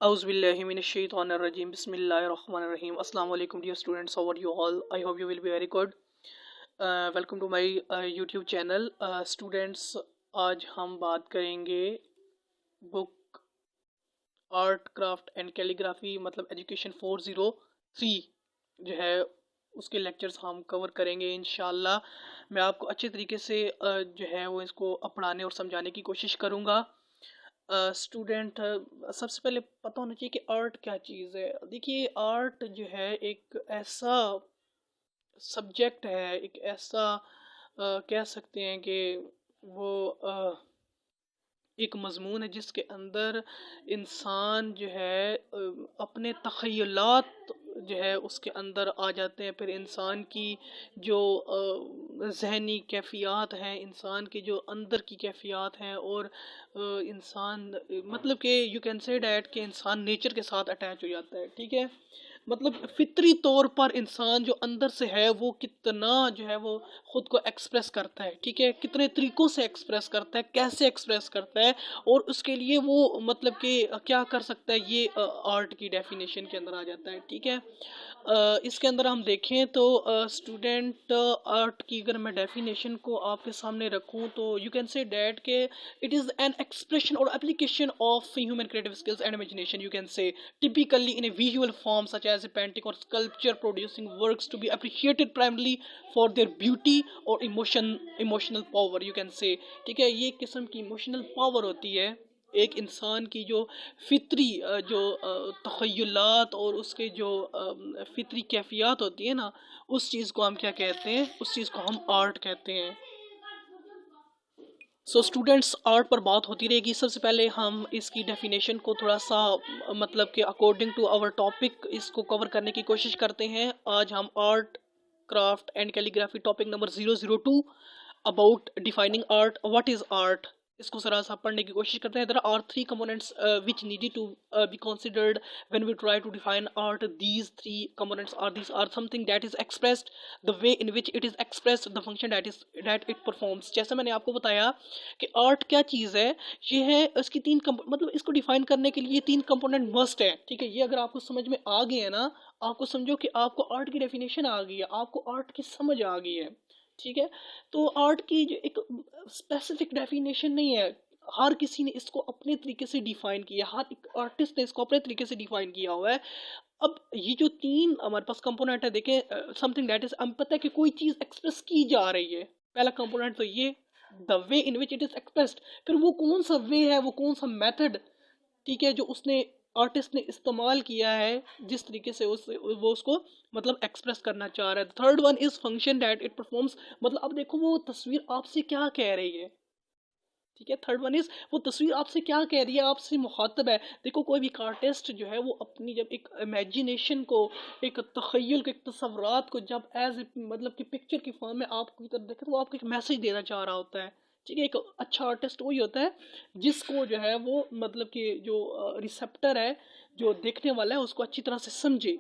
Auzubillahiminash-shaytanir-rajim. Bismillahir-rahmanir-rahim. Assalamu alaikum dear students. How are you all? I hope you will be very good. Welcome to my YouTube channel. Students, आज हम बात करेंगे book art craft and calligraphy मतलब education 403 जो है उसके lectures हम cover करेंगे इंशाल्लाह। मैं आपको अच्छे तरीके से जो है वो इसको पढ़ाने और समझाने की कोशिश करूँगा। स्टूडेंट सबसे पहले पता होना चाहिए कि आर्ट क्या चीज़ है। देखिए, आर्ट जो है एक ऐसा सब्जेक्ट है, एक ऐसा कह सकते हैं कि वो एक मजमून है जिसके अंदर इंसान जो है अपने तख़य्युलात जो है उसके अंदर आ जाते हैं। फिर इंसान की जो ज़हनी कैफ़ियत हैं, इंसान की जो अंदर की कैफ़ियत हैं और इंसान मतलब कि यू कैन से डैट कि इंसान नेचर के साथ अटैच हो जाता है। ठीक है, मतलब फितरी तौर पर इंसान जो अंदर से है वो कितना जो है वो ख़ुद को एक्सप्रेस करता है। ठीक है, कितने तरीक़ों से एक्सप्रेस करता है, कैसे एक्सप्रेस करता है और उसके लिए वो मतलब कि क्या कर सकता है, ये आर्ट की डेफिनेशन के अंदर आ जाता है। ठीक है, इसके अंदर हम देखें तो स्टूडेंट आर्ट की अगर मैं डेफिनेशन को आपके सामने रखूं तो यू कैन से डैट के इट इज़ एन एक्सप्रेशन और application of human creative skills and imagination, you can say typically in a visual form such as a painting or sculpture, producing works to be appreciated primarily for their beauty or emotional power, you can say। ठीक है, ये किस्म की emotional power होती है एक इंसान की जो फितरी जो तख़य्युलात और उसके जो फितरी कैफियत होती है ना, उस चीज़ को हम क्या कहते हैं, उस चीज़ को हम आर्ट कहते हैं। सो स्टूडेंट्स, आर्ट पर बात होती रहेगी। सबसे पहले हम इसकी डेफिनेशन को थोड़ा सा मतलब कि अकॉर्डिंग टू आवर टॉपिक इसको कवर करने की कोशिश करते हैं। आज हम art craft and calligraphy topic number 002 about defining art, what is art, इसको जरा सा पढ़ने की कोशिश करते हैं। There are three components which needed to be considered when we try to define art. These three components are something that is expressed, the way in which it is expressed, the function that it performs. जैसे मैंने आपको बताया कि art क्या चीज़ है, ये है इसकी मतलब इसको डिफाइन करने के लिए तीन कंपोनेंट मस्ट है। ठीक है, ये अगर आपको समझ में आ गए हैं ना, आपको समझो कि आपको आर्ट की डेफिनेशन आ गई है, आपको आर्ट की समझ आ गई है। ठीक है, तो आर्ट की जो एक स्पेसिफिक डेफिनेशन नहीं है, हर किसी ने इसको अपने तरीके से डिफाइन किया, हर एक आर्टिस्ट ने इसको अपने तरीके से डिफाइन किया हुआ है। अब ये जो तीन हमारे पास कंपोनेंट है, देखें, समथिंग दैट इज, हम पता है कि कोई चीज़ एक्सप्रेस की जा रही है, पहला कंपोनेंट तो ये, the way in which it is expressed. फिर वो कौन सा वे है, वो कौन सा मेथड, ठीक है, जो उसने आर्टिस्ट ने इस्तेमाल किया है, जिस तरीके से वो उसको मतलब एक्सप्रेस करना चाह रहा है। Third one is function that it performs, मतलब अब देखो वो तस्वीर आपसे क्या कह रही है। ठीक है, थर्ड वन इज वो तस्वीर आपसे क्या कह रही है, आपसे मुखातब है। देखो, कोई भी आर्टिस्ट जो है वो अपनी जब एक इमेजिनेशन को, एक तखय्युल को, एक तस्वुरात को जब एज मतलब कि पिक्चर की फॉर्म में आपकी तरफ देखे तो वो आपको एक मैसेज देना चाह रहा होता है। ठीक है, एक अच्छा आर्टिस्ट वही होता है जिसको जो है वो मतलब कि जो रिसेप्टर है, जो देखने वाला है, उसको अच्छी तरह से समझे।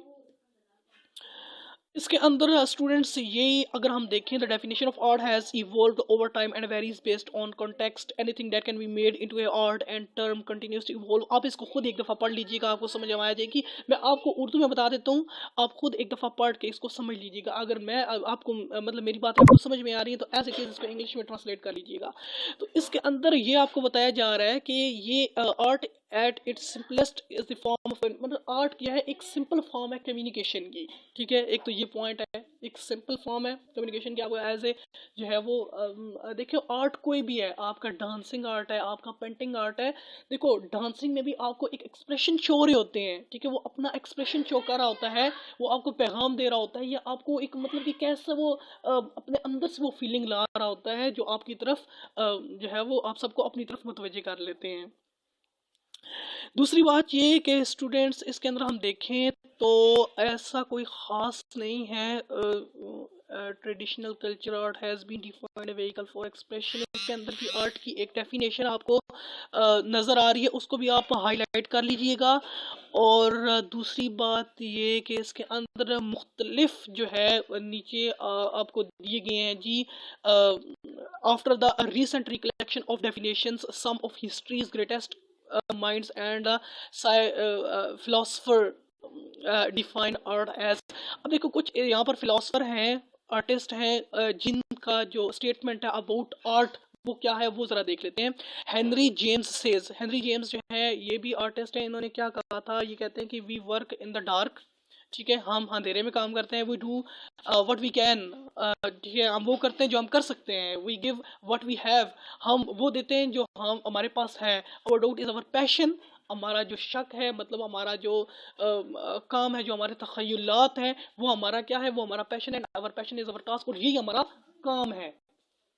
इसके अंदर स्टूडेंट्स यही अगर हम देखें, the definition of art has evolved over time and varies based on context, anything that can be made into a art and term continues to evolve. आप इसको खुद एक दफ़ा पढ़ लीजिएगा, आपको समझ में आ जाएगी। मैं आपको उर्दू में बता देता हूँ, आप खुद एक दफ़ा पढ़ के इसको समझ लीजिएगा। अगर मैं आपको मतलब मेरी बात आपको समझ में आ रही है तो एज इट इज़ इसको इंग्लिश में ट्रांसलेट कर लीजिएगा। तो इसके अंदर ये आपको बताया जा रहा है कि ये art at its simplest is the form of, मतलब आर्ट क्या है, एक सिंपल फॉर्म है कम्युनिकेशन की। ठीक है, एक तो ये पॉइंट है, एक सिंपल फॉर्म है कम्युनिकेशन की। आपको एज ए जो है वो देखियो, आर्ट कोई भी है, आपका डांसिंग आर्ट है, आपका पेंटिंग आर्ट है। देखो, डांसिंग में भी आपको एक एक्सप्रेशन शो रहे होते हैं। ठीक है, वो अपना एक्सप्रेशन शो कर रहा होता है, वो आपको पैगाम दे रहा होता है, या आपको एक मतलब कि कैसे वो अपने अंदर से वो फीलिंग ला रहा होता है जो आपकी तरफ जो है वो आप सबको अपनी तरफ मुतवज्जे कर लेते हैं। दूसरी बात ये कि स्टूडेंट्स इसके अंदर हम देखें तो ऐसा कोई ख़ास नहीं है। Traditional culture art has been defined vehicle for expression. इसके अंदर भी आर्ट की एक डेफिनेशन आपको नज़र आ रही है, उसको भी आप हाईलाइट कर लीजिएगा। और दूसरी बात ये कि इसके अंदर मुख्तलिफ जो है नीचे आपको दिए गए हैं जी। After the recent recollection of definitions, some of histories greatest minds and philosopher define art as। अब देखो कुछ यहाँ पर फिलोसफर हैं, आर्टिस्ट हैं, जिनका जो स्टेटमेंट है अबाउट आर्ट वो क्या है वो जरा देख लेते हैं। Henry James says, Henry James जो है ये भी आर्टिस्ट है, इन्होंने क्या कहा था, ये कहते हैं कि we work in the dark, ठीक है, हम अंधेरे में काम करते हैं, we do what we can, ठीक है, हम वो करते हैं जो हम कर सकते हैं, we give what we have, हम वो देते हैं जो हम हमारे पास है, our doubt is our passion, हमारा जो शक है मतलब हमारा जो काम है, जो हमारे तखयलात हैं वो हमारा क्या है, वो हमारा पैशन है, our passion is our task, और यही हमारा काम है,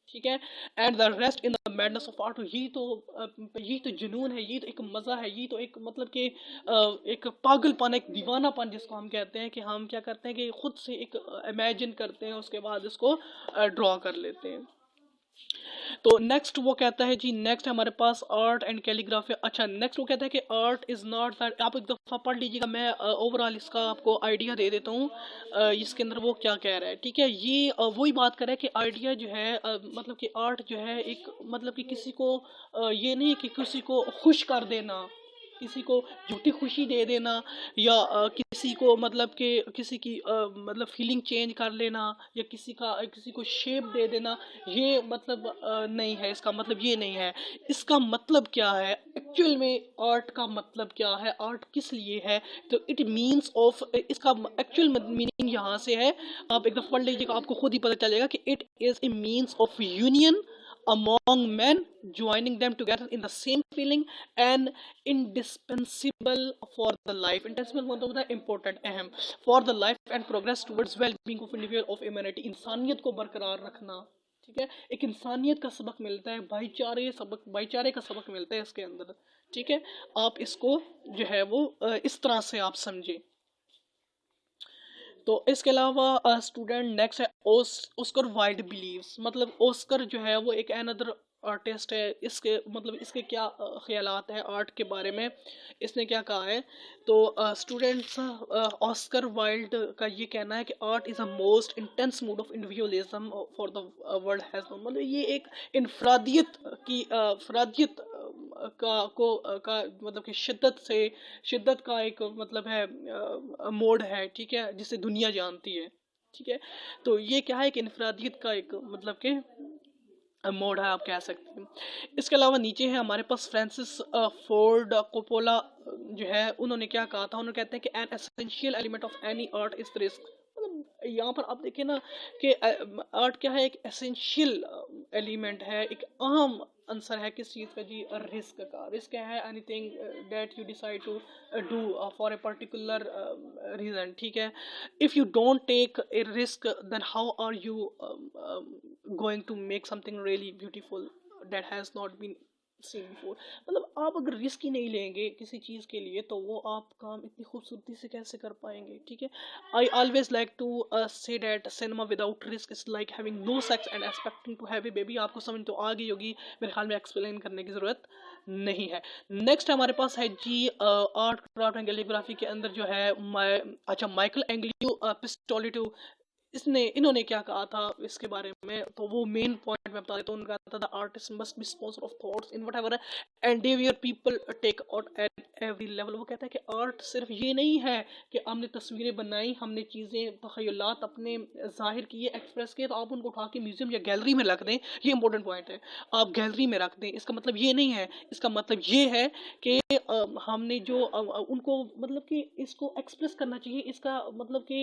ठीक है। And the rest in the madness of art, यही तो जुनून है, यही तो एक मज़ा है, यही तो एक मतलब कि एक पागलपन, एक दीवानापन जिसको हम कहते हैं, कि हम क्या करते हैं कि खुद से एक इमेजिन करते हैं, उसके बाद इसको ड्रॉ कर लेते हैं। तो नेक्स्ट वो कहता है जी, नेक्स्ट हमारे पास आर्ट एंड कैलीग्राफी। अच्छा, नेक्स्ट वो कहता है कि आर्ट इज नॉट दैट, आप एक दफ़ा पढ़ लीजिएगा, मैं ओवरऑल इसका आपको आइडिया दे देता हूँ इसके अंदर वो क्या कह रहा है, ठीक है। ये वही बात कर रहा है कि आइडिया जो है मतलब कि आर्ट जो है एक मतलब कि किसी को ये नहीं कि किसी को खुश कर देना, किसी को झूठी खुशी दे देना, या किसी को मतलब कि किसी की मतलब फीलिंग चेंज कर लेना, या किसी को शेप दे देना, ये मतलब नहीं है, इसका मतलब ये नहीं है। इसका मतलब क्या है एक्चुअल में, आर्ट का मतलब क्या है, आर्ट किस लिए है, तो इट मीन्स ऑफ, इसका एक्चुअल मीनिंग यहाँ से है, आप एक दफ़ा पढ़ लीजिएगा आपको खुद ही पता चलेगा कि it is a means of union among men, joining them together in the same feeling and indispensable for the life, indispensable मतलब होता है important, अहम, for the life and progress towards well-being of individual of humanity, इंसानियत को बरकरार रखना, ठीक है, एक इंसानियत का सबक मिलता है, भाईचारे का सबक मिलता है इसके अंदर, ठीक है। आप इसको जो है वो इस तरह से आप समझे। तो इसके अलावा स्टूडेंट नेक्स्ट है ऑस्कर वाइल्ड बिलीव्स, मतलब ऑस्कर जो है वो एक अनदर आर्टिस्ट है, इसके मतलब इसके क्या ख्यालात हैं आर्ट के बारे में, इसने क्या कहा है। तो स्टूडेंट्स ऑस्कर वाइल्ड का ये कहना है कि art is a most intense mood off individualism for the world has known, मतलब ये एक इनफरादियत की फरादियत का मतलब कि शिद्दत का एक मतलब है मोड है, ठीक है, जिसे दुनिया जानती है, ठीक है। तो ये क्या है कि इनफरादियत का एक मतलब के मोड है, आप कह सकते हैं। इसके अलावा नीचे है हमारे पास फ्रांसिस फोर्ड कोपोला जो है, उन्होंने क्या कहा था, उन्होंने कहते हैं कि an essential element of any art is the risk, मतलब यहाँ पर आप देखें ना कि आर्ट क्या है, एक एसेंशियल एलिमेंट है, एक अहम आंसर है किस चीज़ का जी, रिस्क का। रिस्क है anything that you decide to do for a particular reason, ठीक है। If you don't take a risk then how are you going to make something really beautiful that has not been seen before, मतलब आप अगर risk ही नहीं लेंगे किसी चीज़ के लिए तो वो आप काम इतनी खूबसूरती से कैसे कर पाएंगे, ठीक है। I always like to say that cinema without risk is like having no sex and expecting to have a baby. आपको समझ तो आ गई होगी, मेरे ख्याल में एक्सप्लेन करने की ज़रूरत नहीं है। नेक्स्ट हमारे पास है जी आर्ट क्राफ्ट एंड कैलीग्राफी के अंदर जो है माइकल एंग्लियो पिस्टोलिटो, इन्होंने क्या कहा था इसके बारे में, तो वो मेन पॉइंट में बता देता हूँ। उन्होंने कहा था the artist must be sponsor of thoughts in whatever endeavour people take out at every level. वो कहता है कि आर्ट सिर्फ ये नहीं है कि हमने तस्वीरें बनाई, हमने चीज़ें तखयलात अपने जाहिर किए, एक्सप्रेस किए, तो आप उनको उठा के म्यूजियम या गैलरी में रख दें, ये इंपॉर्टेंट पॉइंट है। आप गैलरी में रख दें, इसका मतलब ये नहीं है, इसका मतलब ये है कि हमने जो उनको मतलब कि इसको एक्सप्रेस करना चाहिए, इसका मतलब कि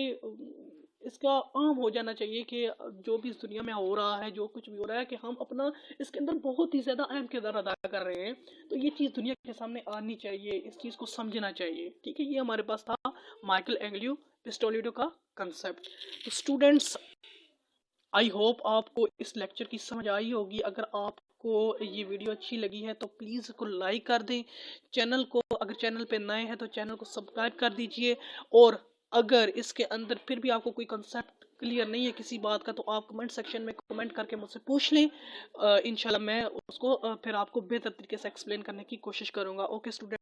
इसका आम हो जाना चाहिए कि जो भी इस दुनिया में हो रहा है, जो कुछ भी हो रहा है, कि हम अपना इसके अंदर बहुत ही ज़्यादा अहम किरदार अदा कर रहे हैं, तो ये चीज़ दुनिया के सामने आनी चाहिए, इस चीज़ को समझना चाहिए, ठीक है। ये हमारे पास था माइकल एंग्लियो पिस्टोलिटो का कंसेप्ट। तो स्टूडेंट्स, आई होप आपको इस लेक्चर की समझ आई होगी। अगर आपको ये वीडियो अच्छी लगी है तो प्लीज़ इसको लाइक कर दें, चैनल को अगर चैनल पे नए हैं तो चैनल को सब्सक्राइब कर दीजिए, और अगर इसके अंदर फिर भी आपको कोई कंसेप्ट क्लियर नहीं है किसी बात का तो आप कमेंट सेक्शन में कमेंट करके मुझसे पूछ लें, इंशाल्लाह मैं उसको फिर आपको बेहतर तरीके से एक्सप्लेन करने की कोशिश करूँगा। Okay student.